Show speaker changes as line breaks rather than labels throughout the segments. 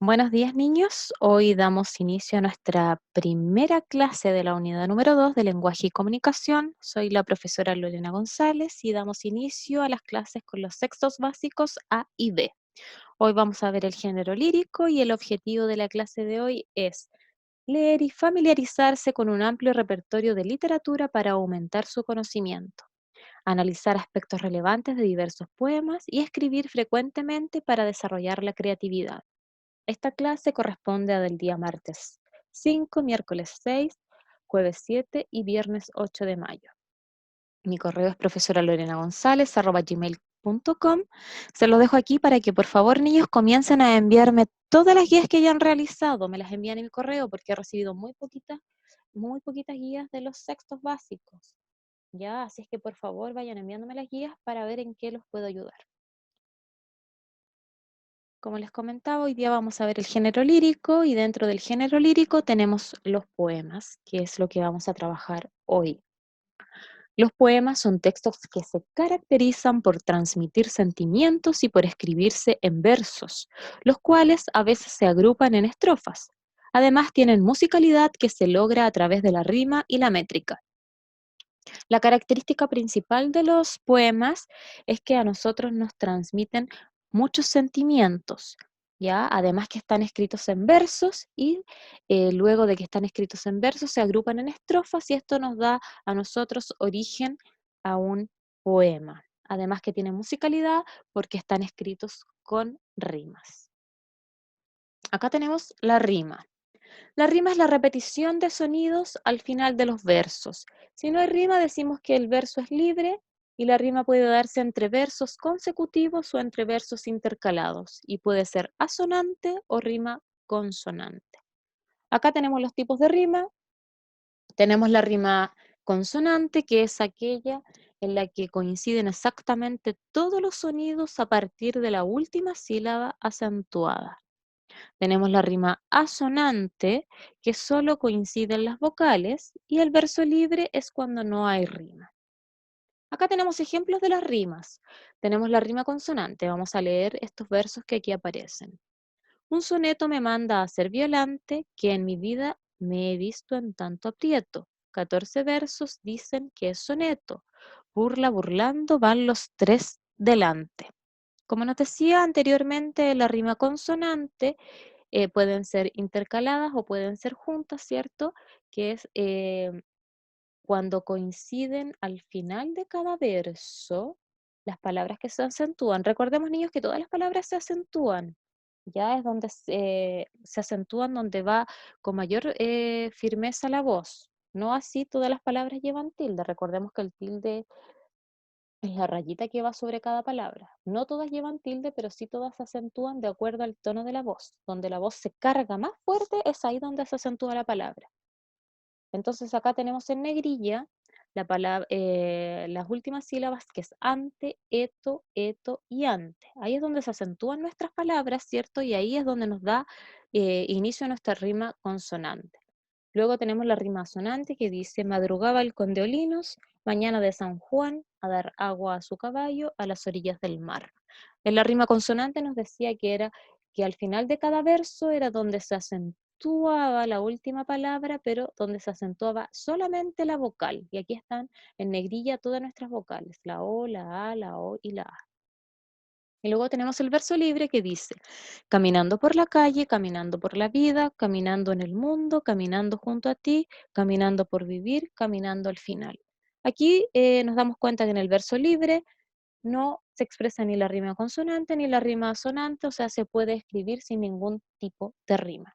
Buenos días, niños. Hoy damos inicio a nuestra primera clase de la unidad número 2 de lenguaje y comunicación. Soy la profesora Lorena González y damos inicio a las clases con los textos básicos A y B. Hoy vamos a ver el género lírico y el objetivo de la clase de hoy es leer y familiarizarse con un amplio repertorio de literatura para aumentar su conocimiento, analizar aspectos relevantes de diversos poemas y escribir frecuentemente para desarrollar la creatividad. Esta clase corresponde a del día martes 5, miércoles 6, jueves 7 y viernes 8 de mayo. Mi correo es profesoralorenagonzalez@gmail.com. Se lo dejo aquí para que por favor, niños, comiencen a enviarme todas las guías que hayan realizado. Me las envían en mi correo porque he recibido muy poquitas guías de los textos básicos. Ya, así es que por favor vayan enviándome las guías para ver en qué los puedo ayudar. Como les comentaba, hoy día vamos a ver el género lírico y dentro del género lírico tenemos los poemas, que es lo que vamos a trabajar hoy. Los poemas son textos que se caracterizan por transmitir sentimientos y por escribirse en versos, los cuales a veces se agrupan en estrofas. Además, tienen musicalidad que se logra a través de la rima y la métrica. La característica principal de los poemas es que a nosotros nos transmiten muchos sentimientos, ¿ya? Además que están escritos en versos y luego de que están escritos en versos se agrupan en estrofas y esto nos da a nosotros origen a un poema. Además que tienen musicalidad porque están escritos con rimas. Acá tenemos la rima. La rima es la repetición de sonidos al final de los versos. Si no hay rima, decimos que el verso es libre y la rima puede darse entre versos consecutivos o entre versos intercalados y puede ser asonante o rima consonante. Acá tenemos los tipos de rima. Tenemos la rima consonante, que es aquella en la que coinciden exactamente todos los sonidos a partir de la última sílaba acentuada. Tenemos la rima asonante, que solo coinciden las vocales, y el verso libre es cuando no hay rima. Acá tenemos ejemplos de las rimas. Tenemos la rima consonante. Vamos a leer estos versos que aquí aparecen. Un soneto me manda a ser violante, que en mi vida me he visto en tanto aprieto. 14 versos dicen que es soneto. Burla burlando van los tres delante. Como nos decía anteriormente, la rima consonante pueden ser intercaladas o pueden ser juntas, ¿cierto? Que es cuando coinciden al final de cada verso las palabras que se acentúan. Recordemos, niños, que todas las palabras se acentúan. Ya es donde se acentúan, donde va con mayor firmeza la voz. No así todas las palabras llevan tilde. Recordemos que el tilde es la rayita que va sobre cada palabra. No todas llevan tilde, pero sí todas se acentúan de acuerdo al tono de la voz. Donde la voz se carga más fuerte es ahí donde se acentúa la palabra. Entonces acá tenemos en negrilla las últimas sílabas que es ante, eto y ante. Ahí es donde se acentúan nuestras palabras, ¿cierto? Y ahí es donde nos da inicio a nuestra rima consonante. Luego tenemos la rima sonante que dice, madrugaba el conde Olinos, mañana de San Juan, a dar agua a su caballo a las orillas del mar. En la rima consonante nos decía que era que al final de cada verso era donde se acentuaba la última palabra, pero donde se acentuaba solamente la vocal. Y aquí están en negrilla todas nuestras vocales, la O, la A, la O y la A. Y luego tenemos el verso libre que dice, caminando por la calle, caminando por la vida, caminando en el mundo, caminando junto a ti, caminando por vivir, caminando al final. Aquí nos damos cuenta que en el verso libre no se expresa ni la rima consonante ni la rima asonante, o sea, se puede escribir sin ningún tipo de rima.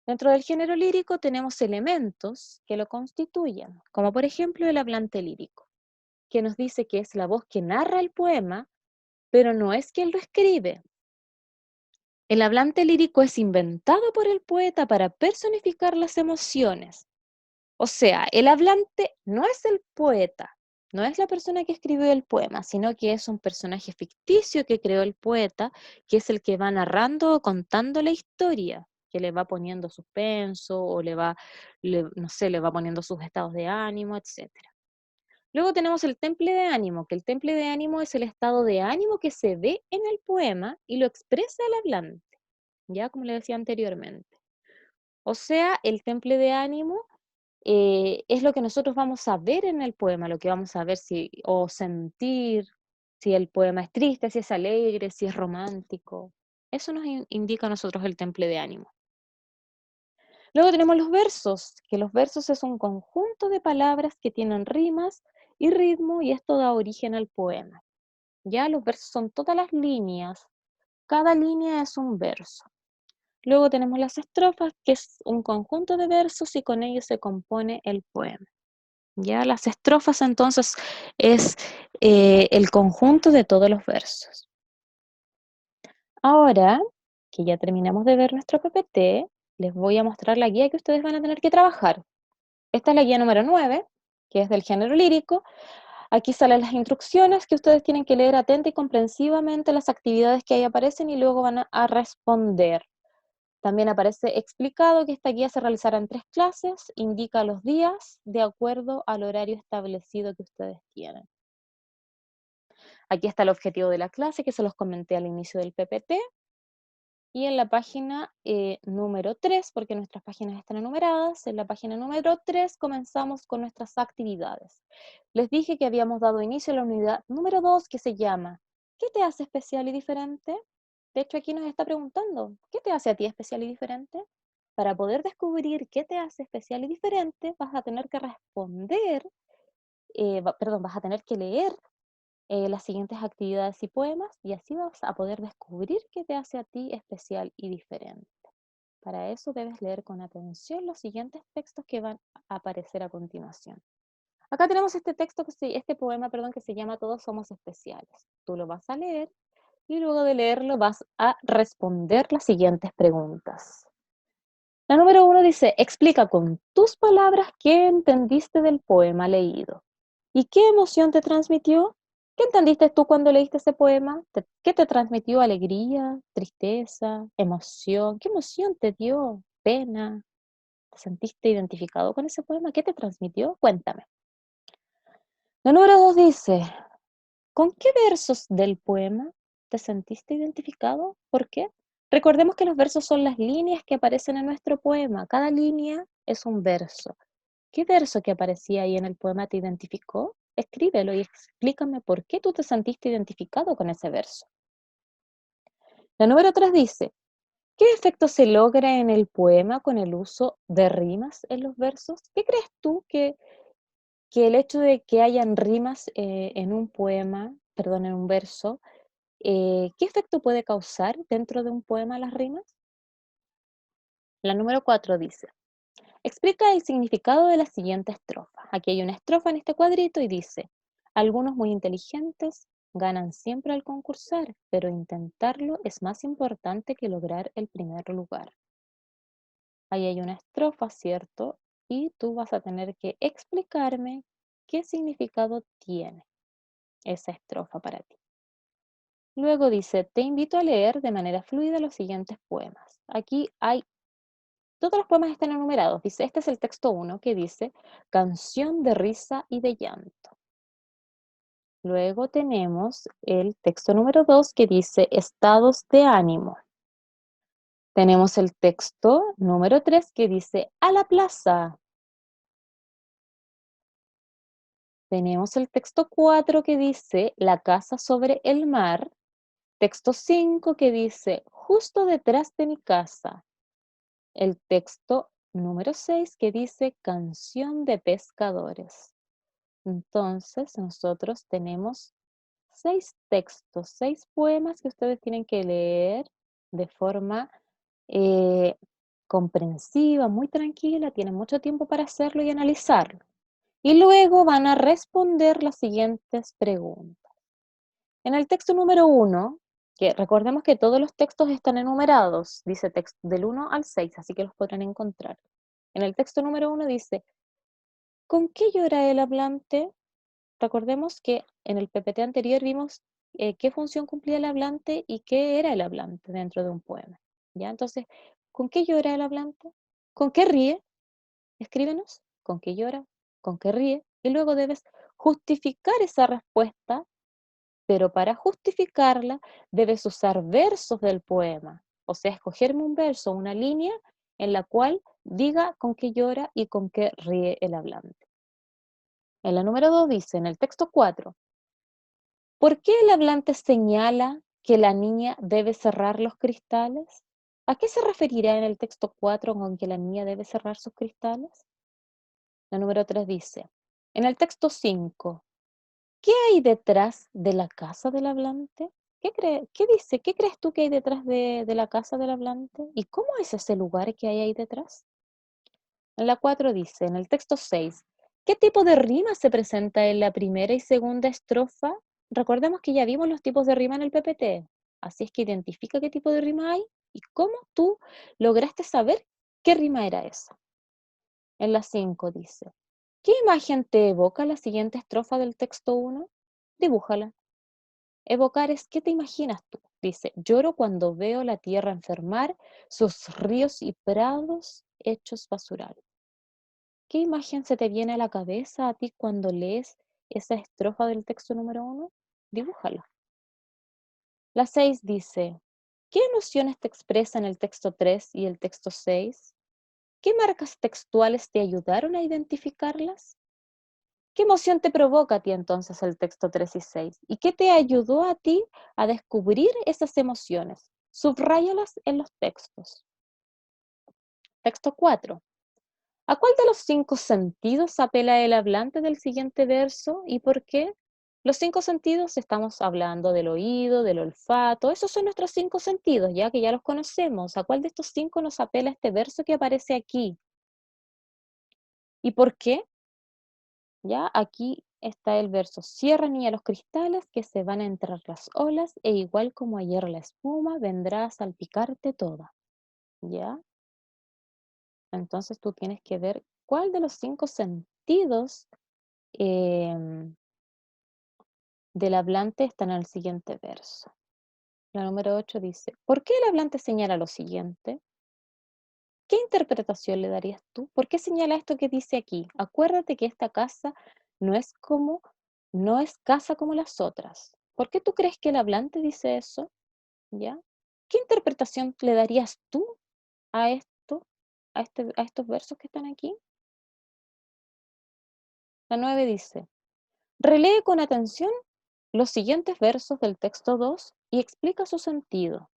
Dentro del género lírico tenemos elementos que lo constituyen, como por ejemplo el hablante lírico, que nos dice que es la voz que narra el poema, pero no es quien lo escribe. El hablante lírico es inventado por el poeta para personificar las emociones. O sea, el hablante no es el poeta, no es la persona que escribió el poema, sino que es un personaje ficticio que creó el poeta, que es el que va narrando o contando la historia, que le va poniendo suspenso o no sé, le va poniendo sus estados de ánimo, etcétera. Luego tenemos el temple de ánimo, que el temple de ánimo es el estado de ánimo que se ve en el poema y lo expresa el hablante. ya como le decía anteriormente. O sea, el temple de ánimo es lo que nosotros vamos a ver en el poema, lo que vamos a ver o sentir, si el poema es triste, si es alegre, si es romántico. Eso nos indica a nosotros el temple de ánimo. Luego tenemos los versos, que los versos es un conjunto de palabras que tienen rimas y ritmo y esto da origen al poema. Ya los versos son todas las líneas, cada línea es un verso. Luego tenemos las estrofas, que es un conjunto de versos y con ellos se compone el poema. Ya las estrofas entonces es el conjunto de todos los versos. Ahora que ya terminamos de ver nuestro PPT, les voy a mostrar la guía que ustedes van a tener que trabajar. Esta es la guía número 9, que es del género lírico. Aquí salen las instrucciones que ustedes tienen que leer atenta y comprensivamente las actividades que ahí aparecen y luego van a responder. También aparece explicado que esta guía se realizará en 3 clases, indica los días de acuerdo al horario establecido que ustedes tienen. Aquí está el objetivo de la clase que se los comenté al inicio del PPT. Y en la página número 3, porque nuestras páginas están enumeradas, en la página número 3 comenzamos con nuestras actividades. Les dije que habíamos dado inicio a la unidad número 2 que se llama ¿qué te hace especial y diferente? De hecho, aquí nos está preguntando, ¿qué te hace a ti especial y diferente? Para poder descubrir qué te hace especial y diferente, vas a tener que responder, vas a tener que leer las siguientes actividades y poemas y así vas a poder descubrir qué te hace a ti especial y diferente. Para eso debes leer con atención los siguientes textos que van a aparecer a continuación. Acá tenemos este poema, perdón, que se llama Todos somos especiales. Tú lo vas a leer y luego de leerlo vas a responder las siguientes preguntas. La número 1 dice, explica con tus palabras qué entendiste del poema leído. ¿Y qué emoción te transmitió? ¿Qué entendiste tú cuando leíste ese poema? ¿Qué te transmitió? ¿Alegría? ¿Tristeza? ¿Emoción? ¿Qué emoción te dio? ¿Pena? ¿Te sentiste identificado con ese poema? ¿Qué te transmitió? Cuéntame. La número 2 dice, ¿con qué versos del poema te sentiste identificado? ¿Por qué? Recordemos que los versos son las líneas que aparecen en nuestro poema. Cada línea es un verso. ¿Qué verso que aparecía ahí en el poema te identificó? Escríbelo y explícame por qué tú te sentiste identificado con ese verso. La número 3 dice, ¿qué efecto se logra en el poema con el uso de rimas en los versos? ¿Qué crees tú que el hecho de que hayan rimas en un poema, perdón, en un verso, ¿qué efecto puede causar dentro de un poema las rimas? La número 4 dice, explica el significado de la siguiente estrofa. Aquí hay una estrofa en este cuadrito y dice, algunos muy inteligentes ganan siempre al concursar, pero intentarlo es más importante que lograr el primer lugar. Ahí hay una estrofa, ¿cierto? Y tú vas a tener que explicarme qué significado tiene esa estrofa para ti. Luego dice, te invito a leer de manera fluida los siguientes poemas. Aquí hay, todos los poemas están enumerados. Dice, este es el texto 1 que dice, canción de risa y de llanto. Luego tenemos el texto número 2 que dice, estados de ánimo. Tenemos el texto número 3 que dice, a la plaza. Tenemos el texto 4 que dice, la casa sobre el mar. Texto 5 que dice, justo detrás de mi casa. El texto número 6 que dice, canción de pescadores. Entonces, nosotros tenemos 6 textos, 6 poemas que ustedes tienen que leer de forma eh, comprensiva, muy tranquila, tienen mucho tiempo para hacerlo y analizarlo. Y luego van a responder las siguientes preguntas. En el texto número 1, que recordemos que todos los textos están enumerados, dice texto del 1 al 6, así que los podrán encontrar. En el texto número 1 dice, ¿con qué llora el hablante? Recordemos que en el PPT anterior vimos qué función cumplía el hablante y qué era el hablante dentro de un poema. ¿Ya? Entonces, ¿con qué llora el hablante? ¿Con qué ríe? Escríbenos, ¿con qué llora? ¿Con qué ríe? Y luego debes justificar esa respuesta, pero para justificarla debes usar versos del poema. O sea, escogerme un verso, una línea en la cual diga con qué llora y con qué ríe el hablante. En la número 2 dice, en el texto 4, ¿por qué el hablante señala que la niña debe cerrar los cristales? ¿A qué se referirá en el texto 4 con que la niña debe cerrar sus cristales? La número 3 dice, en el texto 5, ¿qué hay detrás de la casa del hablante? ¿Qué dice? ¿Qué crees tú que hay detrás de la casa del hablante? ¿Y cómo es ese lugar que hay ahí detrás? En la 4 dice, en el texto 6, ¿qué tipo de rima se presenta en la primera y segunda estrofa? Recordemos que ya vimos los tipos de rima en el PPT, así es que identifica qué tipo de rima hay y cómo tú lograste saber qué rima era esa. En la 5 dice, ¿qué imagen te evoca la siguiente estrofa del texto 1? Dibújala. Evocar es, ¿qué te imaginas tú? Dice, lloro cuando veo la tierra enfermar, sus ríos y prados hechos basural. ¿Qué imagen se te viene a la cabeza a ti cuando lees esa estrofa del texto número 1? Dibújala. La 6 dice, ¿qué emociones te expresan el texto 3 y el texto 6? ¿Qué marcas textuales te ayudaron a identificarlas? ¿Qué emoción te provoca a ti entonces el texto 3 y 6? ¿Y qué te ayudó a ti a descubrir esas emociones? Subráyalas en los textos. Texto 4. ¿A cuál de los 5 sentidos apela el hablante del siguiente verso y por qué? Los 5 sentidos estamos hablando del oído, del olfato, esos son nuestros 5 sentidos, ya que ya los conocemos. ¿A cuál de estos 5 nos apela este verso que aparece aquí? ¿Y por qué? Ya aquí está el verso, cierra niña los cristales que se van a entrar las olas e igual como ayer la espuma vendrá a salpicarte toda. ¿Ya? Entonces tú tienes que ver cuál de los 5 sentidos em, del hablante está en el siguiente verso. La número 8 dice, ¿por qué el hablante señala lo siguiente? ¿Qué interpretación le darías tú? ¿Por qué señala esto que dice aquí? Acuérdate que esta casa no es como, no es casa como las otras. ¿Por qué tú crees que el hablante dice eso? ¿Ya? ¿Qué interpretación le darías tú a esto, a estos versos que están aquí? La 9 dice, relee con atención los siguientes versos del texto 2 y explica su sentido.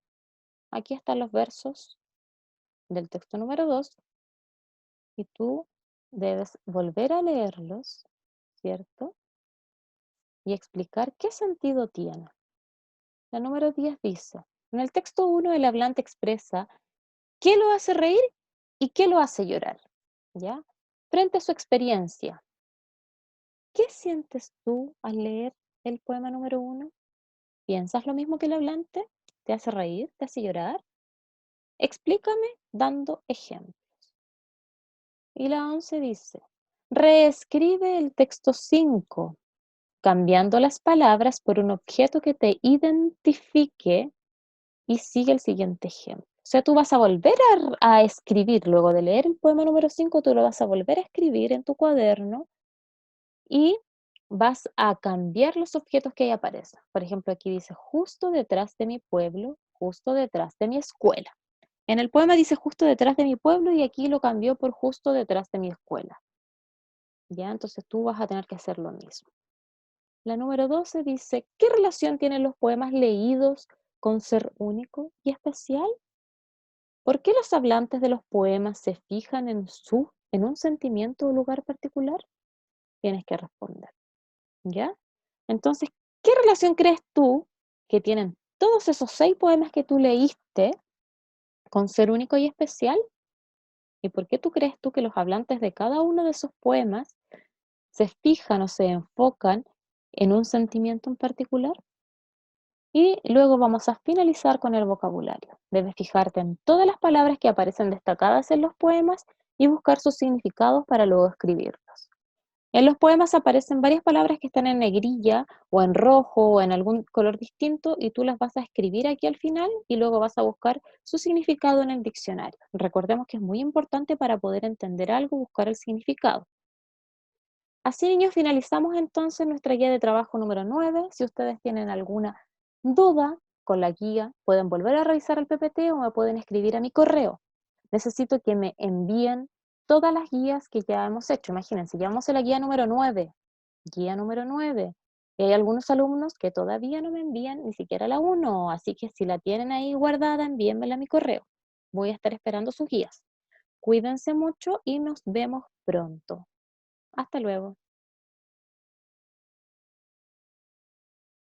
Aquí están los versos del texto número 2 y tú debes volver a leerlos, ¿cierto? Y explicar qué sentido tiene. La número 10 dice, en el texto 1 el hablante expresa qué lo hace reír y qué lo hace llorar, ¿ya? Frente a su experiencia, ¿qué sientes tú al leer el poema número 1? ¿Piensas lo mismo que el hablante? ¿Te hace reír? ¿Te hace llorar? Explícame dando ejemplos. Y la 11 dice, reescribe el texto 5 cambiando las palabras por un objeto que te identifique y sigue el siguiente ejemplo. O sea, tú vas a volver a escribir, luego de leer el poema número 5, tú lo vas a volver a escribir en tu cuaderno y vas a cambiar los objetos que ahí aparecen. Por ejemplo, aquí dice, justo detrás de mi pueblo, justo detrás de mi escuela. En el poema dice justo detrás de mi pueblo y aquí lo cambió por justo detrás de mi escuela. ¿Ya? Entonces tú vas a tener que hacer lo mismo. La número 12 dice, ¿qué relación tienen los poemas leídos con ser único y especial? ¿Por qué los hablantes de los poemas se fijan en un sentimiento o lugar particular? Tienes que responder, ¿ya? Entonces, ¿qué relación crees tú que tienen todos esos 6 poemas que tú leíste con ser único y especial? ¿Y por qué tú crees tú que los hablantes de cada uno de esos poemas se fijan o se enfocan en un sentimiento en particular? Y luego vamos a finalizar con el vocabulario. Debes fijarte en todas las palabras que aparecen destacadas en los poemas y buscar sus significados para luego escribirlos. En los poemas aparecen varias palabras que están en negrilla o en rojo o en algún color distinto y tú las vas a escribir aquí al final y luego vas a buscar su significado en el diccionario. Recordemos que es muy importante para poder entender algo, buscar el significado. Así, niños, finalizamos entonces nuestra guía de trabajo número 9. Si ustedes tienen alguna duda con la guía, pueden volver a revisar el PPT o me pueden escribir a mi correo. Necesito que me envíen todas las guías que ya hemos hecho. Imagínense, ya vamos en la guía número 9. Guía número 9. Y hay algunos alumnos que todavía no me envían ni siquiera la 1, así que si la tienen ahí guardada, envíenmela a mi correo. Voy a estar esperando sus guías. Cuídense mucho y nos vemos pronto. Hasta luego.